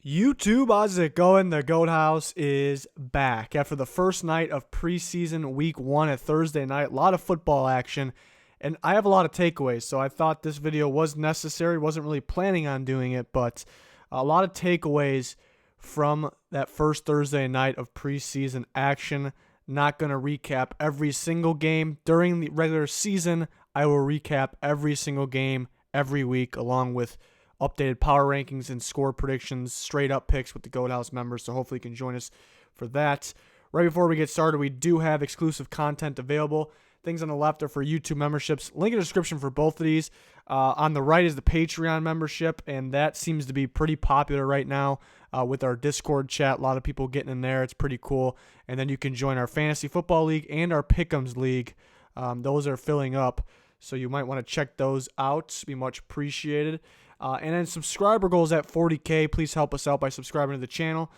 YouTube, how's it going? The Goat House is back after the first night of preseason week 1 at Thursday night. A lot of football action, and I have a lot of takeaways, so I thought this video was necessary. Wasn't really planning on doing it, but a lot of takeaways from that first Thursday night of preseason action. Not going to recap every single game during the regular season. I will recap every single game every week, along with updated power rankings and score predictions, straight up picks with the Goat House members, so hopefully you can join us for that. Right before we get started, we do have exclusive content available. Things on the left are for YouTube memberships. Link in the description for both of these. On the right is the Patreon membership, and that seems to be pretty popular right now with our Discord chat. A lot of people getting in there. It's pretty cool. And then you can join our Fantasy Football League and our Pick'ems League. Those are filling up, so you might want to check those out. Be much appreciated. And then subscriber goals at 40K. Please help us out by subscribing to the channel.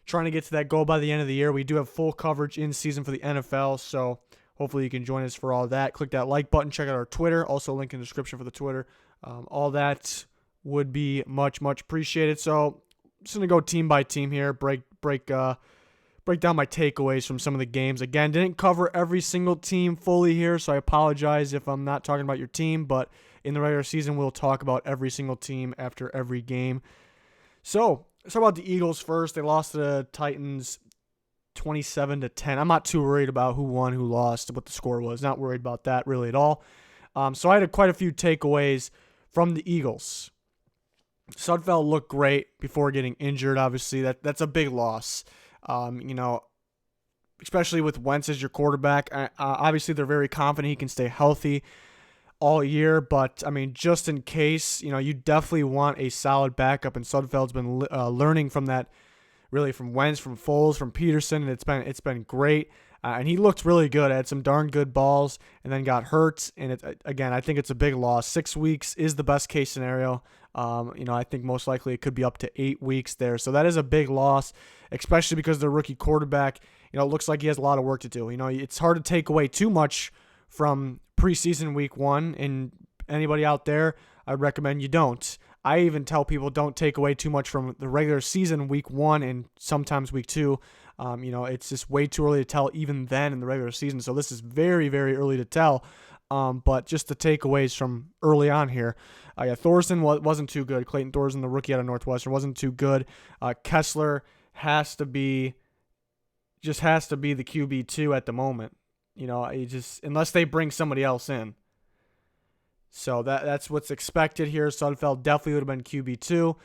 Trying to get to that goal by the end of the year. We do have full coverage in season for the NFL, so hopefully you can join us for all that. Click that like button. Check out our Twitter. Also link in the description for the Twitter. All that would be much appreciated. So just going to go team by team here. Break down my takeaways from some of the games. Again, didn't cover every single team fully here, so I apologize if I'm not talking about your team, but in the regular season, we'll talk about every single team after every game. So, let's talk about the Eagles first. They lost to the Titans 27-10. I'm not too worried about who won, who lost, what the score was. Not worried about that really at all. So I had quite a few takeaways from the Eagles. Sudfeld looked great before getting injured, obviously. That's a big loss. Especially with Wentz as your quarterback. Obviously, they're very confident he can stay healthy all year, but I mean, just in case, you definitely want a solid backup, and Sudfeld's been learning from that, really from Wentz, from Foles, from Peterson, and it's been great. And he looked really good, had some darn good balls, and then got hurt. And again, I think it's a big loss. 6 weeks is the best case scenario. I think most likely it could be up to 8 weeks there. So that is a big loss, especially because the rookie quarterback, it looks like he has a lot of work to do. It's hard to take away too much from preseason week 1, and anybody out there, I'd recommend you don't. I even tell people don't take away too much from the regular season week 1 and sometimes week 2. It's just way too early to tell even then in the regular season. So this is very, very early to tell. But just the takeaways from early on here. Thorson wasn't too good. Clayton Thorson, the rookie out of Northwestern, wasn't too good. Kessler has to be the QB2 at the moment. Unless they bring somebody else in. So that's what's expected here. Sudfeld definitely would have been QB2.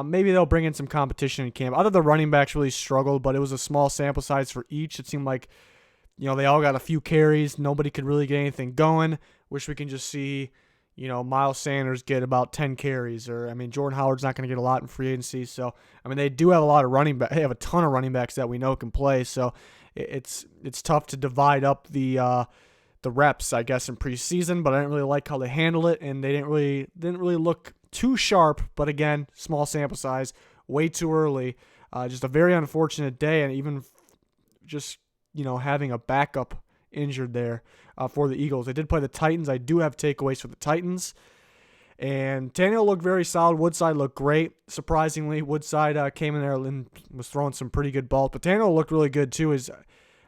Maybe they'll bring in some competition in camp. Other the running backs really struggled, but it was a small sample size for each. It seemed like, they all got a few carries. Nobody could really get anything going. Wish we can just see, Miles Sanders get about 10 carries. Or, Jordan Howard's not going to get a lot in free agency. So, they do have a lot of running backs. They have a ton of running backs that we know can play. So, it's tough to divide up the reps, I guess, in preseason, but I didn't really like how they handled it, and they didn't really look too sharp. But again, small sample size, way too early. Just a very unfortunate day, and even just having a backup injured there for the Eagles. They did play the Titans. I do have takeaways for the Titans. And Tannehill looked very solid. Woodside looked great. Surprisingly, Woodside came in there and was throwing some pretty good balls. But Tannehill looked really good too.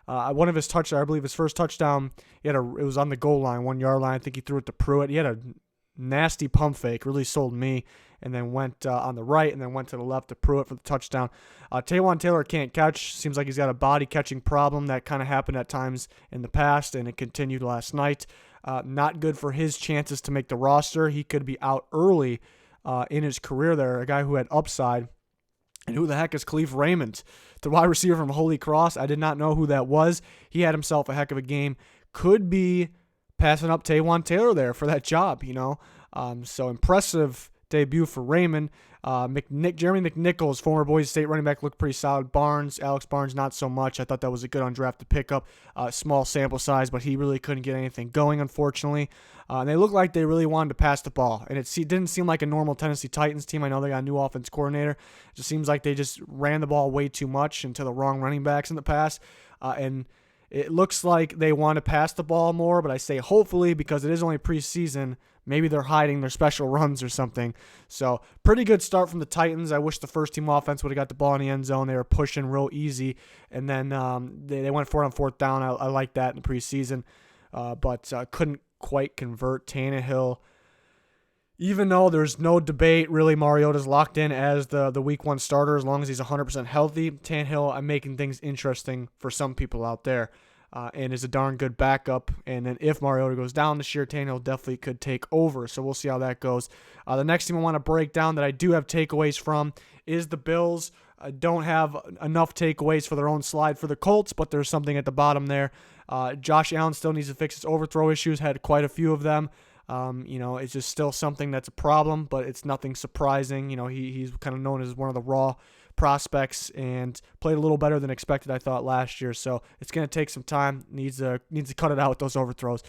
One of his touchdowns, I believe his first touchdown, it was on the goal line, 1 yard line. I think he threw it to Pruitt. He had a nasty pump fake, really sold me, and then went on the right and then went to the left to Pruitt for the touchdown. Taywan Taylor can't catch. Seems like he's got a body catching problem. That kind of happened at times in the past, and it continued last night. Not good for his chances to make the roster. He could be out early in his career there, a guy who had upside. And who the heck is Khalif Raymond, the wide receiver from Holy Cross? I did not know who that was. He had himself a heck of a game. Could be passing up Taywan Taylor there for that job, So impressive debut for Raymond. Jeremy McNichols, former Boise State running back, looked pretty solid. Alex Barnes, not so much. I thought that was a good undrafted pickup. Small sample size, but he really couldn't get anything going, unfortunately. And they looked like they really wanted to pass the ball. And it didn't seem like a normal Tennessee Titans team. I know they got a new offense coordinator. It just seems like they just ran the ball way too much into the wrong running backs in the past. And It looks like they want to pass the ball more, but I say hopefully because it is only preseason. Maybe they're hiding their special runs or something. So pretty good start from the Titans. I wish the first team offense would have got the ball in the end zone. They were pushing real easy, and then they went for it on fourth down. I like that in the preseason, but couldn't quite convert. Tannehill, even though there's no debate, really, Mariota's locked in as the week 1 starter as long as he's 100% healthy. Tannehill, I'm making things interesting for some people out there. And is a darn good backup. And then if Mariota goes down this year, Tannehill definitely could take over. So we'll see how that goes. The next team I want to break down that I do have takeaways from is the Bills. I don't have enough takeaways for their own slide for the Colts, but there's something at the bottom there. Josh Allen still needs to fix his overthrow issues, had quite a few of them. It's just still something that's a problem, but it's nothing surprising. He's kind of known as one of the raw prospects and played a little better than expected, I thought, last year. So it's going to take some time. Needs to cut it out with those overthrows.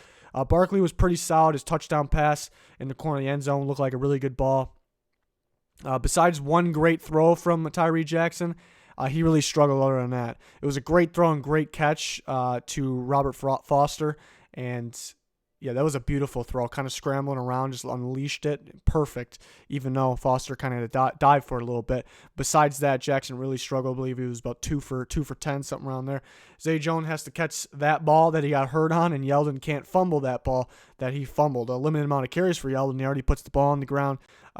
Barkley was pretty solid. His touchdown pass in the corner of the end zone looked like a really good ball. Besides one great throw from Tyree Jackson, he really struggled other than that. It was a great throw and great catch to Robert Foster, and yeah, that was a beautiful throw. Kind of scrambling around, just unleashed it. Perfect, even though Foster kind of dived for it a little bit. Besides that, Jackson really struggled. I believe he was about 2 for 10, something around there. Zay Jones has to catch that ball that he got hurt on, and Yeldon can't fumble that ball that he fumbled. A limited amount of carries for Yeldon. He already puts the ball on the ground.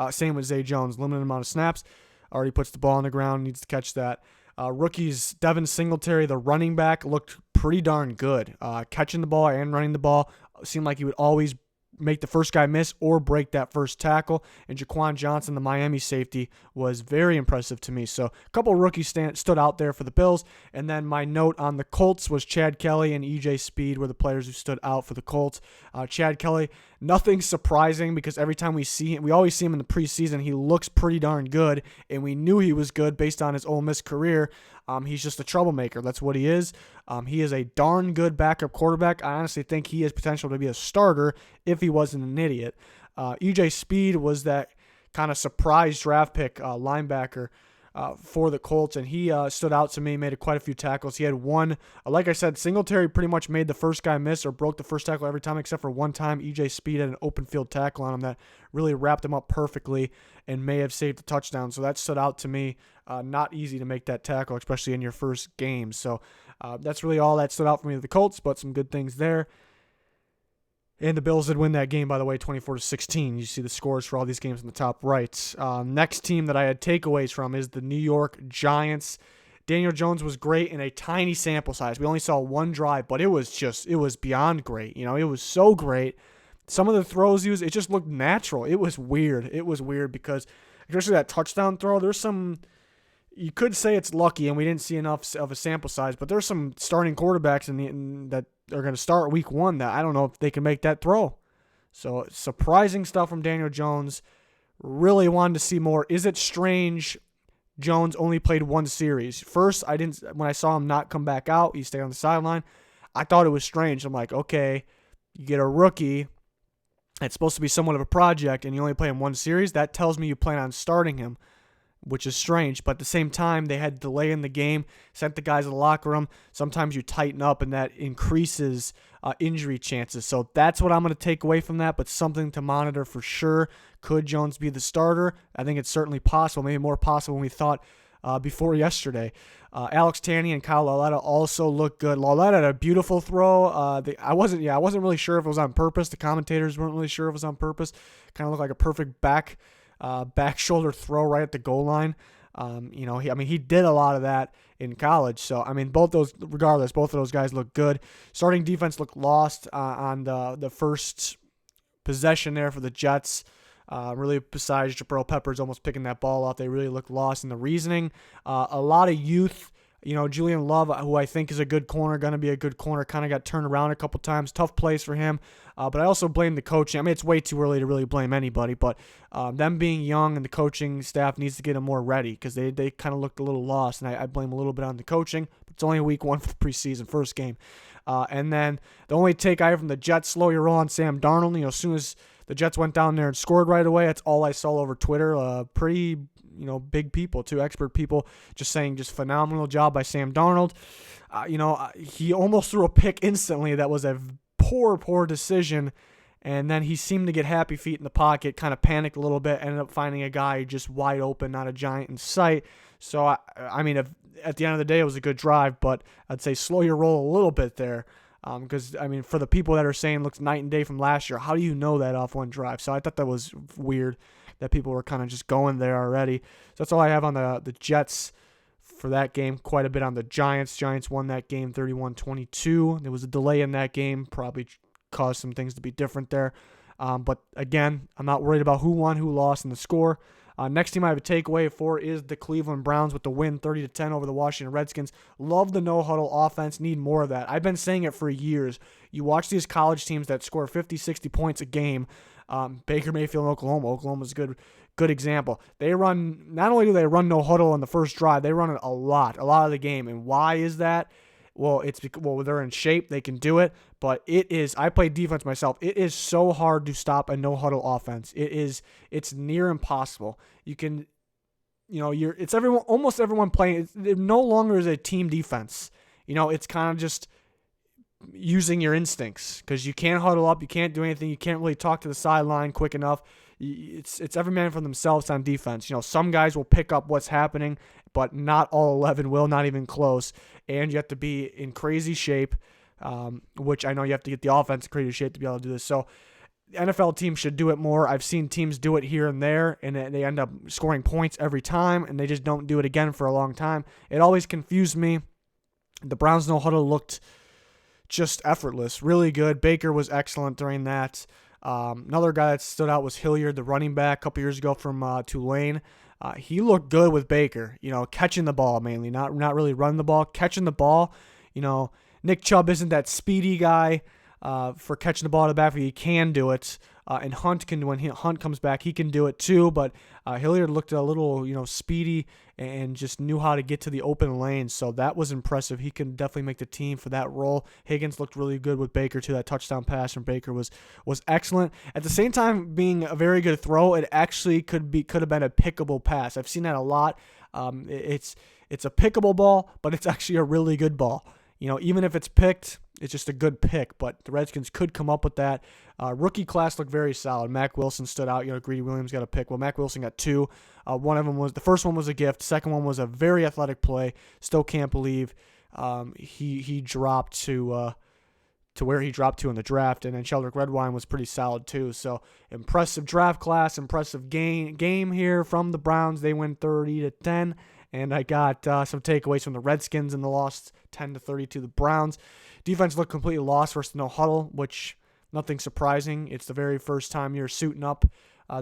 Same with Zay Jones. Limited amount of snaps. Already puts the ball on the ground. Needs to catch that. Rookies Devin Singletary, the running back, looked pretty darn good. Catching the ball and running the ball. Seemed like he would always make the first guy miss or break that first tackle. And Jaquan Johnson, the Miami safety, was very impressive to me. So a couple of rookies stood out there for the Bills. And then my note on the Colts was Chad Kelly and EJ Speed were the players who stood out for the Colts. Chad Kelly, nothing surprising because every time we see him, we always see him in the preseason, he looks pretty darn good. And we knew he was good based on his Ole Miss career. He's just a troublemaker. That's what he is. He is a darn good backup quarterback. I honestly think he has potential to be a starter if he wasn't an idiot. EJ Speed was that kind of surprise draft pick linebacker for the Colts, and he stood out to me, made quite a few tackles. He had one, like I said, Singletary pretty much made the first guy miss or broke the first tackle every time except for one time. EJ Speed had an open field tackle on him that really wrapped him up perfectly and may have saved a touchdown. So that stood out to me. Not easy to make that tackle, especially in your first game. So that's really all that stood out for me with the Colts, but some good things there. And the Bills did win that game, by the way, 24-16. You see the scores for all these games in the top right. Next team that I had takeaways from is the New York Giants. Daniel Jones was great in a tiny sample size. We only saw one drive, but it was beyond great. It was so great. Some of the throws it just looked natural. It was weird. It was weird because, especially that touchdown throw, there's some, you could say it's lucky and we didn't see enough of a sample size, but there's some starting quarterbacks that are going to start week 1 that I don't know if they can make that throw. So surprising stuff from Daniel Jones. Really wanted to see more. Is it strange Jones only played one series? First, when I saw him not come back out, he stayed on the sideline. I thought it was strange. I'm like, okay, you get a rookie. It's supposed to be somewhat of a project, and you only play him one series. That tells me you plan on starting him, which is strange. But at the same time, they had delay in the game, sent the guys to the locker room. Sometimes you tighten up, and that increases injury chances. So that's what I'm going to take away from that, but something to monitor for sure. Could Jones be the starter? I think it's certainly possible, maybe more possible than we thought before yesterday. Alex Tanney and Kyle Lauletta also looked good. Lauletta had a beautiful throw. I wasn't really sure if it was on purpose. The commentators weren't really sure if it was on purpose. Kind of looked like a perfect back shoulder throw right at the goal line. He did a lot of that in college. So, both of those guys look good. Starting defense looked lost on the first possession there for the Jets. Really, besides Jabril Peppers almost picking that ball off, they really looked lost in the reasoning. A lot of youth. Julian Love, who I think is a good corner, going to be a good corner, kind of got turned around a couple times. Tough plays for him. But I also blame the coaching. It's way too early to really blame anybody, but them being young and the coaching staff needs to get them more ready because they kind of looked a little lost, and I blame a little bit on the coaching. But it's only week 1 for the preseason, first game. And then the only take I have from the Jets, slow your roll on Sam Darnold. As soon as the Jets went down there and scored right away, that's all I saw over Twitter. Pretty big people, two expert people, just saying just phenomenal job by Sam Darnold. He almost threw a pick instantly. That was a poor decision. And then he seemed to get happy feet in the pocket, kind of panicked a little bit, ended up finding a guy just wide open, not a giant in sight. So, at the end of the day, it was a good drive, but I'd say slow your roll a little bit there. Because, for the people that are saying looks night and day from last year, how do you know that off one drive? So I thought that was weird that people were kind of just going there already. So that's all I have on the Jets for that game. Quite a bit on the Giants. Giants won that game 31-22. There was a delay in that game, probably caused some things to be different there. But again, I'm not worried about who won, who lost in the score. Next team I have a takeaway for is the Cleveland Browns with the win 30-10 over the Washington Redskins. Love the no-huddle offense. Need more of that. I've been saying it for years. You watch these college teams that score 50, 60 points a game. Baker Mayfield in Oklahoma. Oklahoma's a good example. Not only do they run no-huddle on the first drive, they run it a lot of the game. And why is that? Well, it's because they're in shape. They can do it. But it is, I play defense myself. It is so hard to stop a no-huddle offense. It's near impossible. You can, almost everyone playing. It no longer is a team defense. It's kind of just using your instincts because you can't huddle up. You can't do anything. You can't really talk to the sideline quick enough. It's every man for themselves on defense. Some guys will pick up what's happening, but not all 11 will, not even close. And you have to be in crazy shape, which I know you have to get the offense in crazy shape to be able to do this. So NFL teams should do it more. I've seen teams do it here and there, and they end up scoring points every time, and they just don't do it again for a long time. It always confused me. The Browns no-huddle looked just effortless, really good. Baker was excellent during that. Another guy that stood out was Hilliard, the running back, a couple years ago from Tulane. He looked good with Baker, catching the ball mainly, not really running the ball, catching the ball. Nick Chubb isn't that speedy guy for catching the ball to the backfield. He can do it, and Hunt can. When Hunt comes back, he can do it too. But Hilliard looked a little, speedy and just knew how to get to the open lane. So that was impressive. He can definitely make the team for that role. Higgins looked really good with Baker too. That touchdown pass from Baker was excellent. At the same time, being a very good throw, it actually could have been a pickable pass. I've seen that a lot. It's a pickable ball, but it's actually a really good ball. Even if it's picked, it's just a good pick, but the Redskins could come up with that. Rookie class looked very solid. Mack Wilson stood out. Greedy Williams got a pick. Well, Mack Wilson got two. One of them the first one was a gift. Second one was a very athletic play. Still can't believe he dropped to where he dropped to in the draft. And then Sheldrick Redwine was pretty solid too. So impressive draft class, impressive game here from the Browns. They win 30-10. And I got some takeaways from the Redskins in the loss 10-30 to the Browns. Defense looked completely lost versus no huddle, which nothing surprising. It's the very first time you're suiting up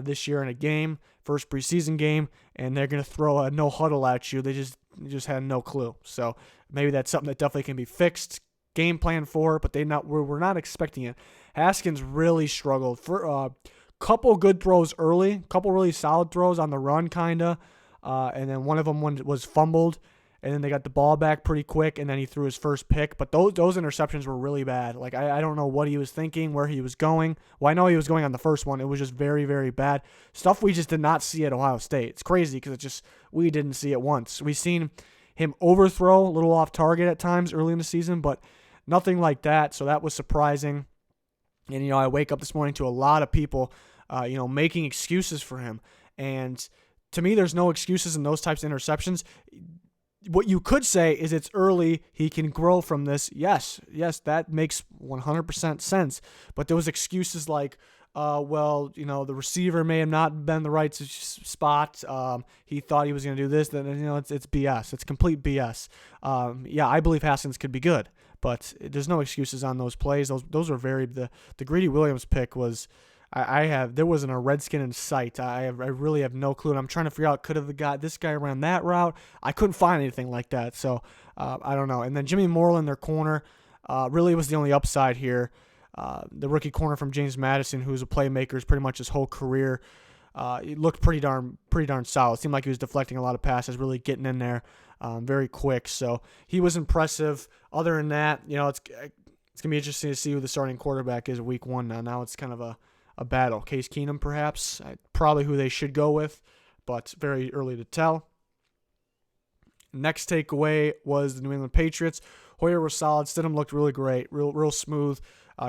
this year in a game, first preseason game, and they're going to throw a no huddle at you. They just had no clue. So maybe that's something that definitely can be fixed, game plan for, but we're not expecting it. Haskins really struggled for a couple good throws early, couple really solid throws on the run, kinda. And then one of them was fumbled, and then they got the ball back pretty quick, and then he threw his first pick. But those interceptions were really bad. Like, I don't know what he was thinking, where he was going. Well, I know he was going on the first one. It was just very, very bad. Stuff we just did not see at Ohio State. It's crazy because we didn't see it once. We seen him overthrow, a little off target at times early in the season, but nothing like that. So that was surprising. And, I wake up this morning to a lot of people, making excuses for him. And to me, there's no excuses in those types of interceptions. What you could say is it's early. He can grow from this. Yes, that makes 100% sense. But there was excuses like, the receiver may have not been the right spot. He thought he was going to do this. Then, it's BS. It's complete BS. I believe Haskins could be good, but there's no excuses on those plays. Those were the Greedy Williams pick was. There wasn't a Redskin in sight. I really have no clue, and I'm trying to figure out this guy ran that route. I couldn't find anything like that, so I don't know. And then Jimmy Moreland, their corner, really was the only upside here. The rookie corner from James Madison, who's a playmaker pretty much his whole career, he looked pretty darn solid. It seemed like he was deflecting a lot of passes, really getting in there very quick. So he was impressive. Other than that, it's gonna be interesting to see who the starting quarterback is week one. Now it's kind of a battle. Case Keenum, perhaps, probably who they should go with, but very early to tell. Next takeaway was the New England Patriots. Hoyer was solid. Stidham looked really great, real smooth.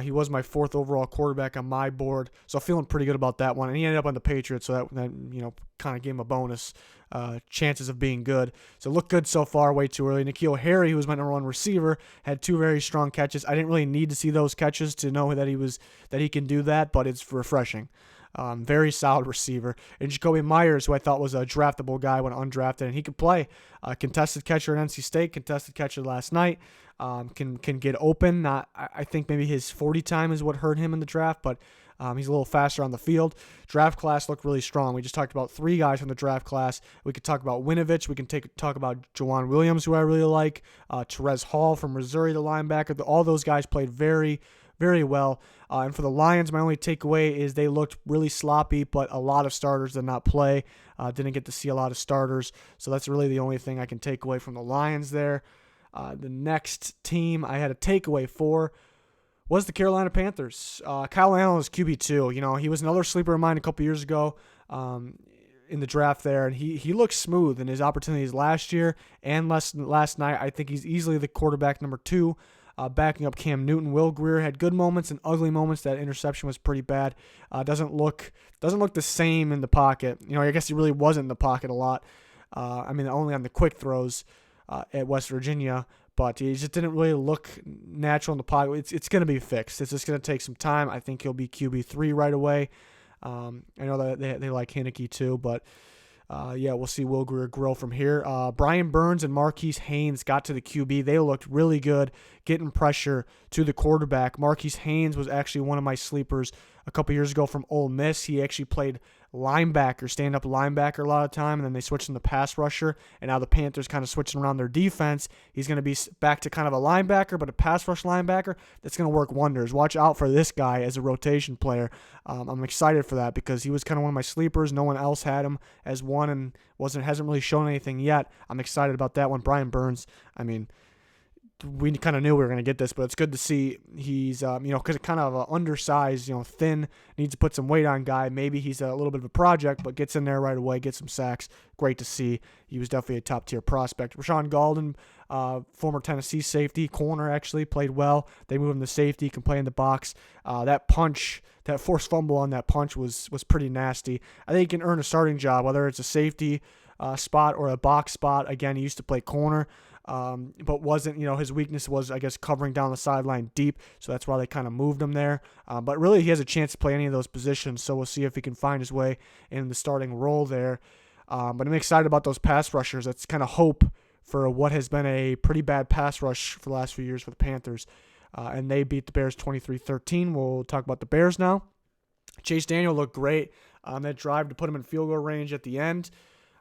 He was my 4th overall quarterback on my board, so feeling pretty good about that one. And he ended up on the Patriots, so that kind of gave him a bonus chances of being good. So looked good so far, way too early. N'Keal Harry, who was my number 1 receiver, had 2 very strong catches. I didn't really need to see those catches to know that he can do that, but it's refreshing. Very solid receiver. And Jacoby Myers, who I thought was a draftable guy, went undrafted, and he could play. Contested catcher at NC State, contested catcher last night. Can get open. I think maybe his 40 time is what hurt him in the draft, but he's a little faster on the field. Draft class looked really strong. We just talked about 3 guys from the draft class. We could talk about Winovich. We can talk about Jawan Williams, who I really like. Terez Hall from Missouri, the linebacker. All those guys played very, very well. And for the Lions, my only takeaway is they looked really sloppy, but a lot of starters did not play. Didn't get to see a lot of starters. So that's really the only thing I can take away from the Lions there. The next team I had a takeaway for was the Carolina Panthers. Kyle Allen was QB2. He was another sleeper of mine a couple years ago in the draft there, and he looked smooth in his opportunities last year and last night. I think he's easily the quarterback number 2. Backing up Cam Newton. Will Grier had good moments and ugly moments. That interception was pretty bad. Doesn't look the same in the pocket. I guess he really wasn't in the pocket a lot. Only on the quick throws at West Virginia, but he just didn't really look natural in the pocket. It's going to be fixed. It's just going to take some time. I think he'll be QB3 right away. I know that they like Heineke too, but we'll see Will Grier grow from here. Brian Burns and Marquise Haynes got to the QB. They looked really good, getting pressure to the quarterback. Marquise Haynes was actually one of my sleepers a couple years ago from Ole Miss. He actually played linebacker, stand-up linebacker a lot of time, and then they switched him to pass rusher, and now the Panthers kind of switching around their defense. He's going to be back to kind of a linebacker, but a pass rush linebacker. That's going to work wonders. Watch out for this guy as a rotation player. I'm excited for that because he was kind of one of my sleepers. No one else had him as one and hasn't really shown anything yet. I'm excited about that one. Brian Burns, we kind of knew we were going to get this, but it's good to see he's, because kind of an undersized, thin, needs to put some weight on guy. Maybe he's a little bit of a project, but gets in there right away, gets some sacks. Great to see. He was definitely a top-tier prospect. Rashawn Golden, former Tennessee safety, corner actually, played well. They moved him to safety, can play in the box. That punch, that forced fumble on that punch was pretty nasty. I think he can earn a starting job, whether it's a safety spot or a box spot. Again, he used to play corner. But wasn't, his weakness was, I guess, covering down the sideline deep, so that's why they kind of moved him there. But really, he has a chance to play any of those positions, so we'll see if he can find his way in the starting role there. But I'm excited about those pass rushers. That's kind of hope for what has been a pretty bad pass rush for the last few years for the Panthers. And they beat the Bears 23-13. We'll talk about the Bears now. Chase Daniel looked great on that drive to put him in field goal range at the end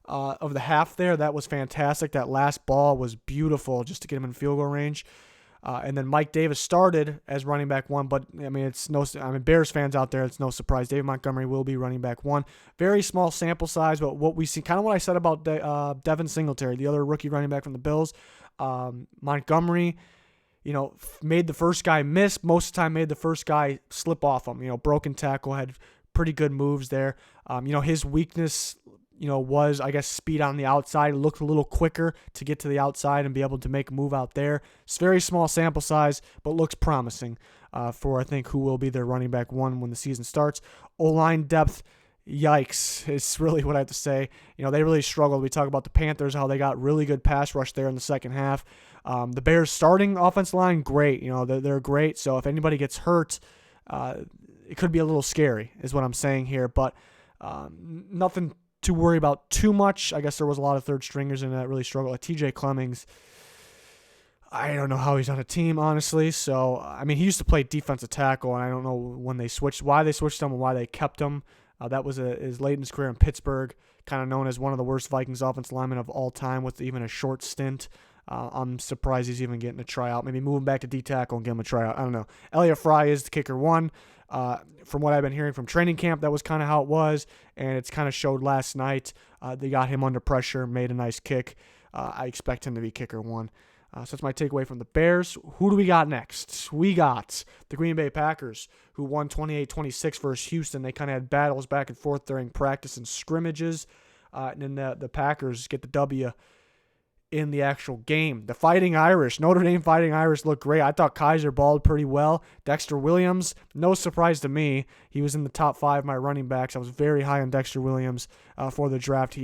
of the half there. That was fantastic. That last ball was beautiful just to get him in field goal range. And then Mike Davis started as running back 1, but Bears fans out there, it's no surprise. David Montgomery will be running back 1. Very small sample size, but what we see, kind of what I said about Devin Singletary, the other rookie running back from the Bills. Montgomery, made the first guy miss. Most of the time made the first guy slip off him. Broken tackle, had pretty good moves there. His weakness was, I guess, speed on the outside. It looked a little quicker to get to the outside and be able to make a move out there. It's very small sample size, but looks promising for, I think, who will be their running back 1 when the season starts. O-line depth, yikes, is really what I have to say. They really struggled. We talk about the Panthers, how they got really good pass rush there in the second half. The Bears starting offensive line, great. They're great. So if anybody gets hurt, it could be a little scary, is what I'm saying here. But nothing to worry about too much. I guess there was a lot of third stringers in that really struggled. Like TJ Clemmings, I don't know how he's on a team, honestly. So, he used to play defensive tackle, and I don't know why they switched him and why they kept him. That was his late in his career in Pittsburgh, kind of known as one of the worst Vikings offensive linemen of all time with even a short stint. I'm surprised he's even getting a tryout. Maybe move him back to D-tackle and give him a tryout. I don't know. Elliott Fry is the kicker 1. From what I've been hearing from training camp, that was kind of how it was, and it's kind of showed last night. They got him under pressure, made a nice kick. I expect him to be kicker 1. So that's my takeaway from the Bears. Who do we got next? We got the Green Bay Packers, who won 28-26 versus Houston. They kind of had battles back and forth during practice and scrimmages. and then the Packers get the W in the actual game. The Fighting Irish, Notre Dame Fighting Irish looked great. I thought Kaiser balled pretty well. Dexter Williams, no surprise to me. He was in the top 5 of my running backs. I was very high on Dexter Williams for the draft.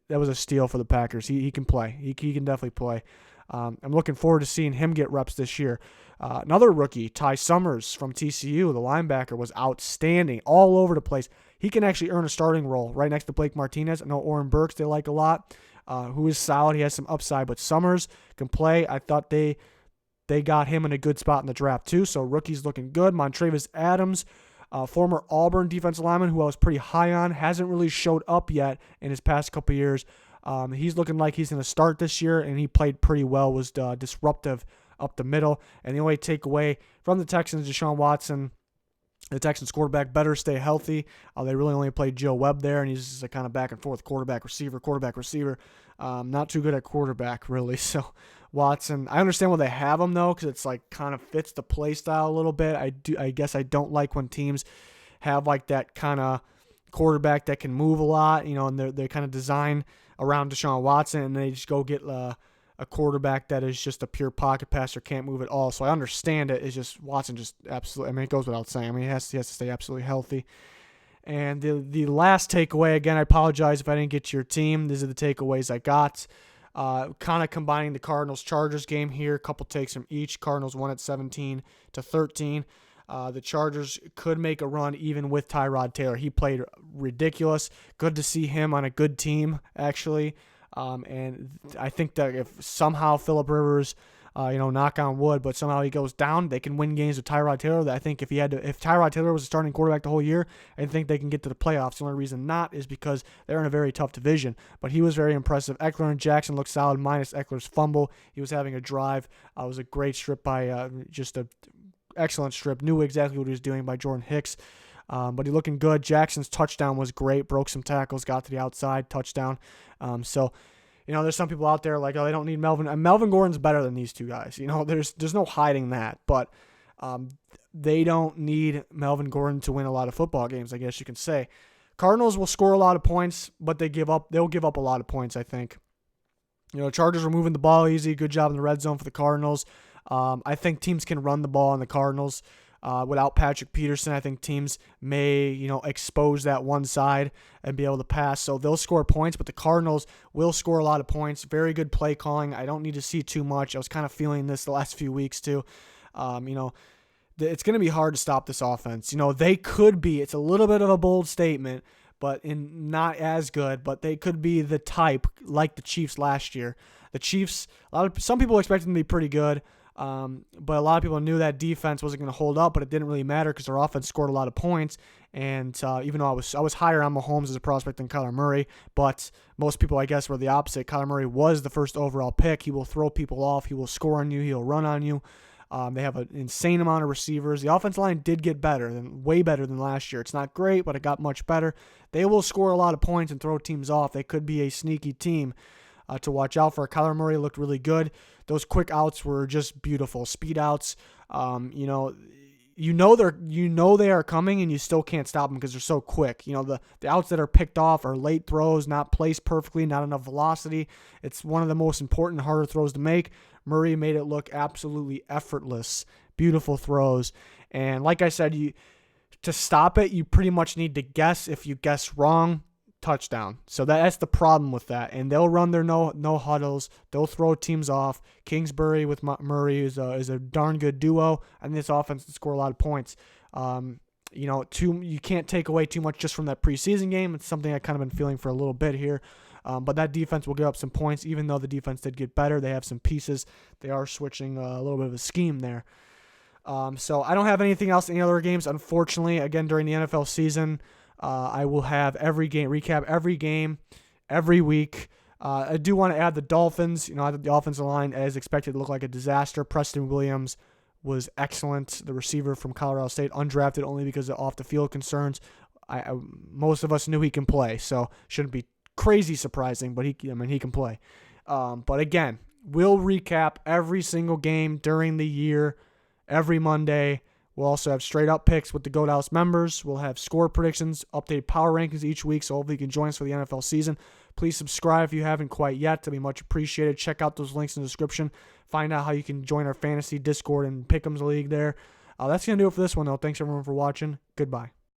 That was a steal for the Packers. He can play. He can definitely play. I'm looking forward to seeing him get reps this year. Another rookie, Ty Summers from TCU, the linebacker, was outstanding all over the place. He can actually earn a starting role right next to Blake Martinez. I know Oren Burks they like a lot. Who is solid. He has some upside, but Summers can play. I thought they got him in a good spot in the draft too, so rookie's looking good. Montravius Adams, former Auburn defensive lineman who I was pretty high on, hasn't really showed up yet in his past couple years. He's looking like he's going to start this year, and he played pretty well, was disruptive up the middle. And the only takeaway from the Texans, Deshaun Watson, the Texans quarterback, better stay healthy. They really only played Joe Webb there, and he's just a kind of back and forth quarterback, receiver. Not too good at quarterback, really. So Watson, I understand why they have him, though, because it's like kind of fits the play style a little bit. I guess I don't like when teams have like that kind of quarterback that can move a lot, and they're kind of designed around Deshaun Watson, and they just go get a quarterback that is just a pure pocket passer, can't move at all. So I understand it. It's just Watson just absolutely, it goes without saying. He has to stay absolutely healthy. And the last takeaway, again, I apologize if I didn't get to your team. These are the takeaways I got. Kind of combining the Cardinals-Chargers game here. A couple takes from each. Cardinals won at 17-13. The Chargers could make a run even with Tyrod Taylor. He played ridiculous. Good to see him on a good team, actually. And I think that if somehow Phillip Rivers, knock on wood, but somehow he goes down, they can win games with Tyrod Taylor. I think if Tyrod Taylor was a starting quarterback the whole year, I think they can get to the playoffs. The only reason not is because they're in a very tough division. But he was very impressive. Eckler and Jackson looked solid, minus Eckler's fumble. He was having a drive. It was a great strip by just an excellent strip. Knew exactly what he was doing by Jordan Hicks. But he looking good. Jackson's touchdown was great. Broke some tackles, got to the outside, touchdown. So there's some people out there like, oh, they don't need Melvin. Melvin Gordon's better than these two guys. There's no hiding that. But they don't need Melvin Gordon to win a lot of football games, I guess you can say. Cardinals will score a lot of points, but they'll give up a lot of points, I think. Chargers were moving the ball easy. Good job in the red zone for the Cardinals. I think teams can run the ball on the Cardinals. Without Patrick Peterson, I think teams may, expose that one side and be able to pass. So they'll score points, but the Cardinals will score a lot of points. Very good play calling. I don't need to see too much. I was kind of feeling this the last few weeks too. It's going to be hard to stop this offense. They could be. It's a little bit of a bold statement, but not as good. But they could be the type like the Chiefs last year. The Chiefs, some people expected them to be pretty good. But a lot of people knew that defense wasn't going to hold up, but it didn't really matter because their offense scored a lot of points. And even though I was higher on Mahomes as a prospect than Kyler Murray, but most people, I guess, were the opposite. Kyler Murray was the first overall pick. He will throw people off. He will score on you. He'll run on you. They have an insane amount of receivers. The offensive line did get way better than last year. It's not great, but it got much better. They will score a lot of points and throw teams off. They could be a sneaky team to watch out for. Kyler Murray looked really good. Those quick outs were just beautiful. Speed outs. They are coming, and you still can't stop them because they're so quick. The outs that are picked off are late throws, not placed perfectly, not enough velocity. It's one of the most important, harder throws to make. Murray made it look absolutely effortless. Beautiful throws. And like I said, to stop it, you pretty much need to guess. If you guess wrong, touchdown. So that's the problem with that. And they'll run their no huddles. They'll throw teams off. Kingsbury with Murray is a darn good duo. And this offense will score a lot of points. You can't take away too much just from that preseason game. It's something I've kind of been feeling for a little bit here. But that defense will give up some points, even though the defense did get better. They have some pieces. They are switching a little bit of a scheme there. So I don't have anything else, any other games. Unfortunately, again, during the NFL season, I will have recap every game, every week. I do want to add the Dolphins. I thought the offensive line, as expected, looked like a disaster. Preston Williams was excellent. The receiver from Colorado State, undrafted only because of off-the-field concerns. Most of us knew he can play, so shouldn't be crazy surprising, but he can play. But again, we'll recap every single game during the year, every Monday. We'll also have straight up picks with the Goat House members. We'll have score predictions, updated power rankings each week, so hopefully you can join us for the NFL season. Please subscribe if you haven't quite yet. That'd be much appreciated. Check out those links in the description. Find out how you can join our fantasy Discord and Pick'ems League there. That's going to do it for this one, though. Thanks, everyone, for watching. Goodbye.